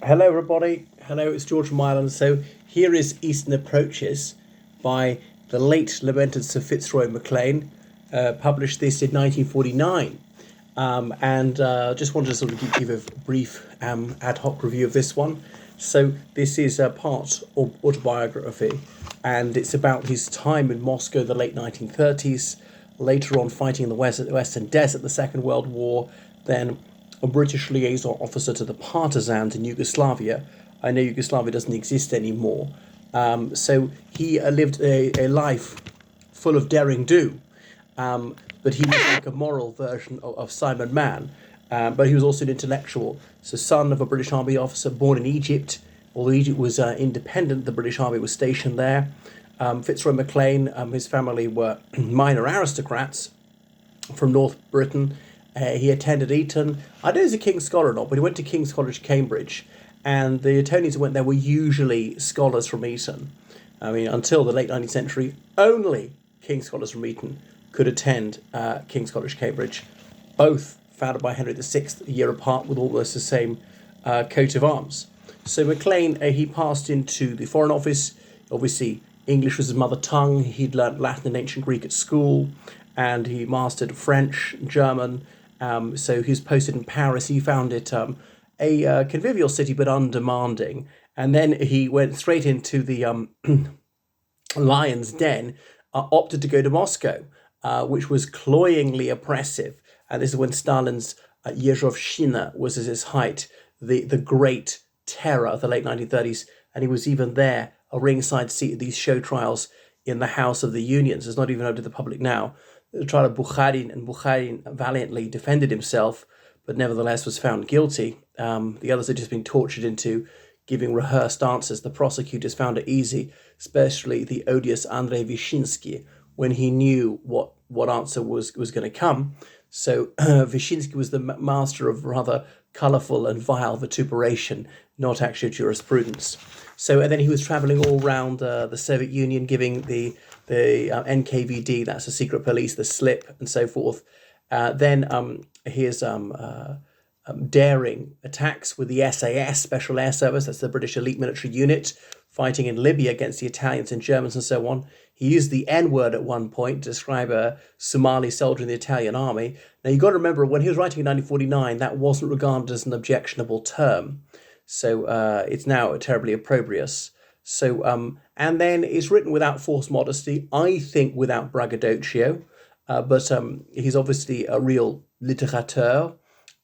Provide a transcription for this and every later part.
Hello, everybody. Hello, it's George from Ireland. So here is Eastern Approaches by the late lamented Sir FitzRoy McLean. Published this in 1949. And just wanted to sort of give a brief ad hoc review of this one. So this is a part of autobiography, and it's about his time in Moscow, the late 1930s, later on fighting in the Western Desert, the Second World War, then a British liaison officer to the partisans in Yugoslavia. I know Yugoslavia doesn't exist anymore. So he lived a life full of daring do. But he was like a moral version of Simon Mann. But he was also an intellectual. So, son of a British Army officer born in Egypt. Although Egypt was independent, the British Army was stationed there. FitzRoy McLean, his family were minor aristocrats from North Britain. He attended Eton. I don't know if he's a King's Scholar or not, but he went to King's College, Cambridge. And the attorneys who went there were usually scholars from Eton. I mean, until the late 19th century, only King's Scholars from Eton could attend King's College, Cambridge, both founded by Henry VI, a year apart, with almost the same coat of arms. So McLean, he passed into the Foreign Office. Obviously, English was his mother tongue. He'd learnt Latin and ancient Greek at school, and he mastered French, German. So he was posted in Paris. He found it a convivial city, but undemanding. And then he went straight into the lion's den, opted to go to Moscow, which was cloyingly oppressive. And this is when Stalin's Yezhovshchina was at its height, the great terror of the late 1930s. And he was even there, a ringside seat at these show trials in the House of the Unions. It's not even open to the public now. The trial of Bukharin, and Bukharin valiantly defended himself, but nevertheless was found guilty. The others had just been tortured into giving rehearsed answers. The prosecutors found it easy, especially the odious Andrei Vyshinsky, when he knew what answer was going to come. So Vyshinsky was the master of rather colourful and vile vituperation, not actual jurisprudence. So, and then he was travelling all around the Soviet Union, giving the NKVD, that's the secret police, the slip and so forth. Then his daring attacks with the SAS, Special Air Service, that's the British elite military unit, fighting in Libya against the Italians and Germans and so on. He used the N-word at one point to describe a Somali soldier in the Italian army. Now, you've got to remember, when he was writing in 1949, that wasn't regarded as an objectionable term. So it's now terribly opprobrious. So, and then it's written without false modesty, I think without braggadocio, but he's obviously a real littérateur,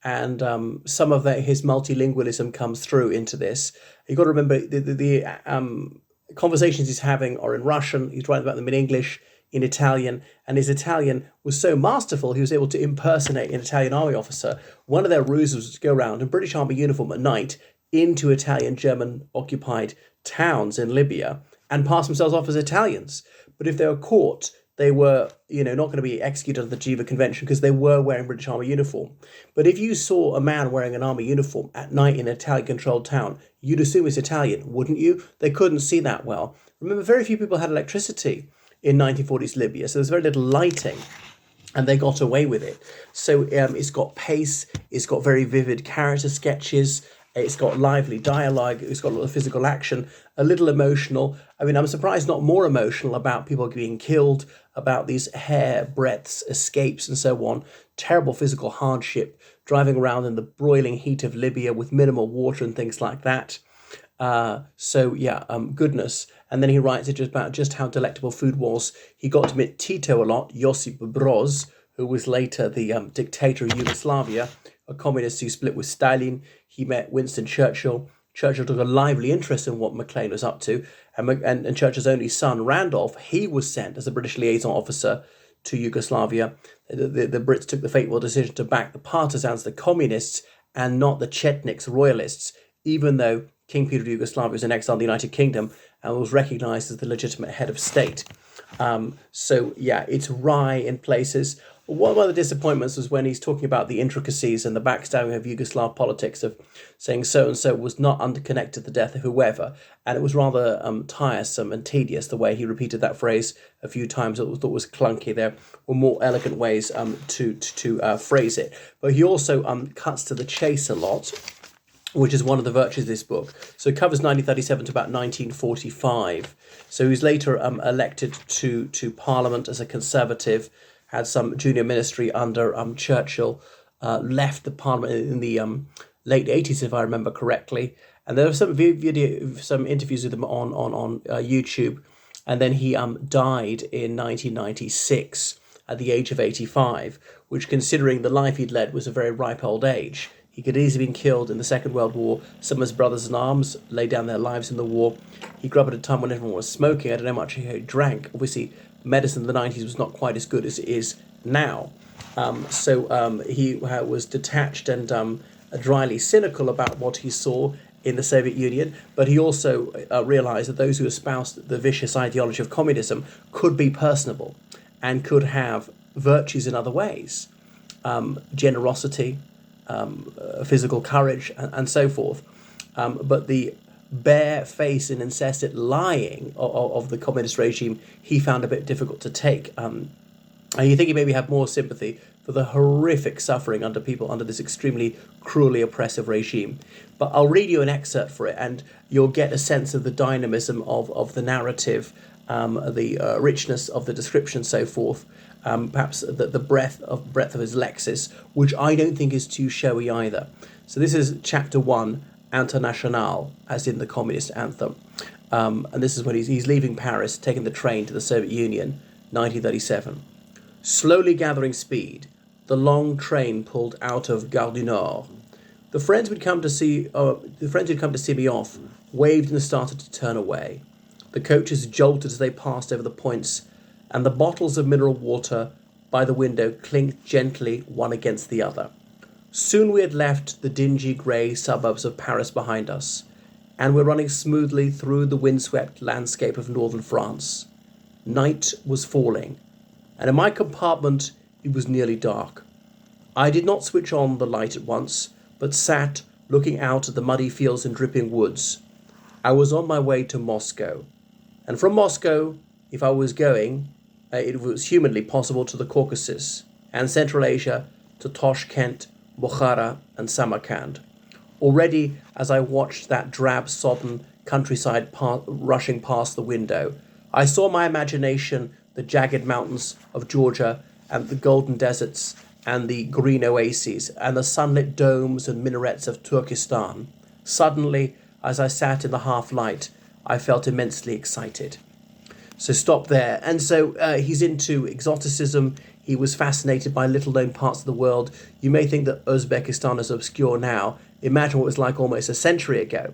and some of his multilingualism comes through into this. You've got to remember the conversations he's having are in Russian, he's writing about them in English, in Italian, and his Italian was so masterful he was able to impersonate an Italian army officer. One of their ruses was to go around in British Army uniform at night into Italian, German-occupied towns in Libya and pass themselves off as Italians. But if they were caught, they were, not going to be executed under the Geneva Convention because they were wearing British Army uniform. But if you saw a man wearing an army uniform at night in an Italian-controlled town, you'd assume it's Italian, wouldn't you? They couldn't see that well. Remember, very few people had electricity in 1940s Libya, so there's very little lighting, and they got away with it. So it's got pace, it's got very vivid character sketches, it's got lively dialogue, it's got a lot of physical action, a little emotional. I mean, I'm surprised not more emotional about people being killed, about these hairbreadth escapes and so on. Terrible physical hardship, driving around in the broiling heat of Libya with minimal water and things like that. Goodness. And then he writes it about just how delectable food was. He got to meet Tito a lot, Josip Broz, who was later the dictator of Yugoslavia, a communist who split with Stalin. He met Winston Churchill. Churchill took a lively interest in what McLean was up to, and Churchill's only son, Randolph, he was sent as a British liaison officer to Yugoslavia. The Brits took the fateful decision to back the partisans, the communists, and not the Chetniks, royalists, even though King Peter of Yugoslavia was in exile in the United Kingdom and was recognised as the legitimate head of state. It's wry in places. One of the disappointments was when he's talking about the intricacies and the backstabbing of Yugoslav politics, of saying so-and-so was not underconnected to the death of whoever. And it was rather tiresome and tedious the way he repeated that phrase a few times. I thought was clunky. There were more elegant ways to phrase it. But he also cuts to the chase a lot. which is one of the virtues of this book. So it covers 1937 to about 1945. So he was later elected to Parliament as a Conservative, had some junior ministry under Churchill, left the Parliament in the late 80s, if I remember correctly. And there are some some interviews with him on YouTube. And then he died in 1996 at the age of 85, which, considering the life he'd led, was a very ripe old age. He could easily have been killed in the Second World War. Some of his brothers in arms laid down their lives in the war. He grew up at a time when everyone was smoking. I don't know how much he drank. Obviously, medicine in the 90s was not quite as good as it is now. So he was detached and dryly cynical about what he saw in the Soviet Union, but he also realized that those who espoused the vicious ideology of communism could be personable and could have virtues in other ways, generosity, physical courage, and so forth. But the bare-faced and incessant lying of the communist regime, he found a bit difficult to take. And you think he maybe had more sympathy for the horrific suffering under people under this extremely cruelly oppressive regime. But I'll read you an excerpt for it, and you'll get a sense of the dynamism of the narrative, the richness of the description, so forth. Perhaps the breadth of his Lexis, which I don't think is too showy either. So this is chapter 1, International, as in the communist anthem. And this is when he's leaving Paris, taking the train to the Soviet Union, 1937. Slowly gathering speed, the long train pulled out of Gare du Nord. The friends who'd come to see me off waved and started to turn away. The coaches jolted as they passed over the points, and the bottles of mineral water by the window clinked gently one against the other. Soon we had left the dingy grey suburbs of Paris behind us, and were running smoothly through the windswept landscape of northern France. Night was falling, and in my compartment it was nearly dark. I did not switch on the light at once, but sat looking out at the muddy fields and dripping woods. I was on my way to Moscow, and from Moscow, if I was going, it was humanly possible to the Caucasus, and Central Asia to Tashkent, Bukhara, and Samarkand. Already, as I watched that drab, sodden countryside rushing past the window, I saw my imagination the jagged mountains of Georgia and the golden deserts and the green oases and the sunlit domes and minarets of Turkestan. Suddenly, as I sat in the half-light, I felt immensely excited. So stop there. And so he's into exoticism. He was fascinated by little-known parts of the world. You may think that Uzbekistan is obscure now. Imagine what it was like almost a century ago,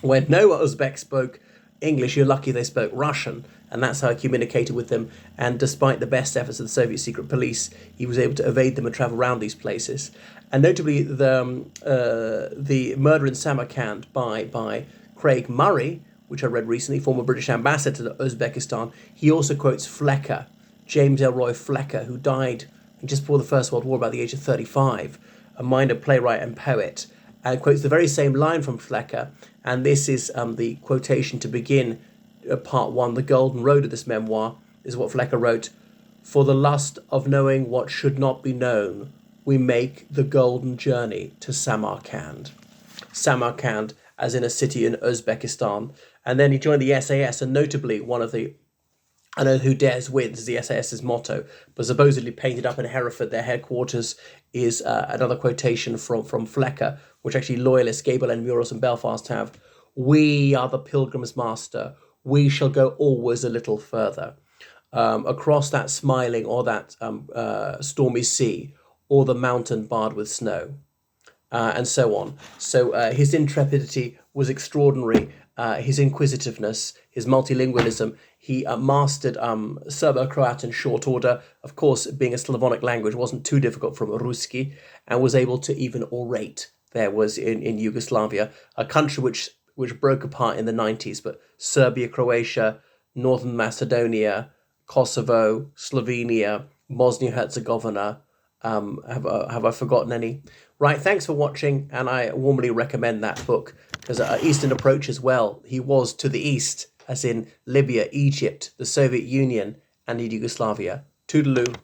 when no Uzbek spoke English. You're lucky they spoke Russian, and that's how he communicated with them. And despite the best efforts of the Soviet secret police, he was able to evade them and travel around these places. And notably, the murder in Samarkand by Craig Murray, which I read recently, former British ambassador to Uzbekistan, he also quotes Flecker, James Elroy Flecker, who died just before the First World War, about the age of 35, a minor playwright and poet, and quotes the very same line from Flecker. And this is the quotation to begin part 1, the golden road of this memoir. This is what Flecker wrote: "For the lust of knowing what should not be known, we make the golden journey to Samarkand." Samarkand, as in a city in Uzbekistan. And then he joined the SAS, and notably one of the, I know who dares wins is the SAS's motto, but supposedly painted up in Hereford, their headquarters, is another quotation from Flecker, which actually loyalists, Gable and Murals in Belfast have: "We are the pilgrim's master, we shall go always a little further." Across that smiling or that stormy sea, or the mountain barred with snow. And so on. So his intrepidity was extraordinary. His inquisitiveness, his multilingualism. He mastered Serbo-Croat in short order. Of course, being a Slavonic language, wasn't too difficult from Ruski, and was able to even orate. There was in Yugoslavia, a country which broke apart in the 90s, but Serbia, Croatia, Northern Macedonia, Kosovo, Slovenia, Bosnia-Herzegovina. Have I forgotten any? Right, thanks for watching, and I warmly recommend that book, because Eastern Approach as well. He was to the east, as in Libya, Egypt, the Soviet Union, and Yugoslavia. Toodaloo.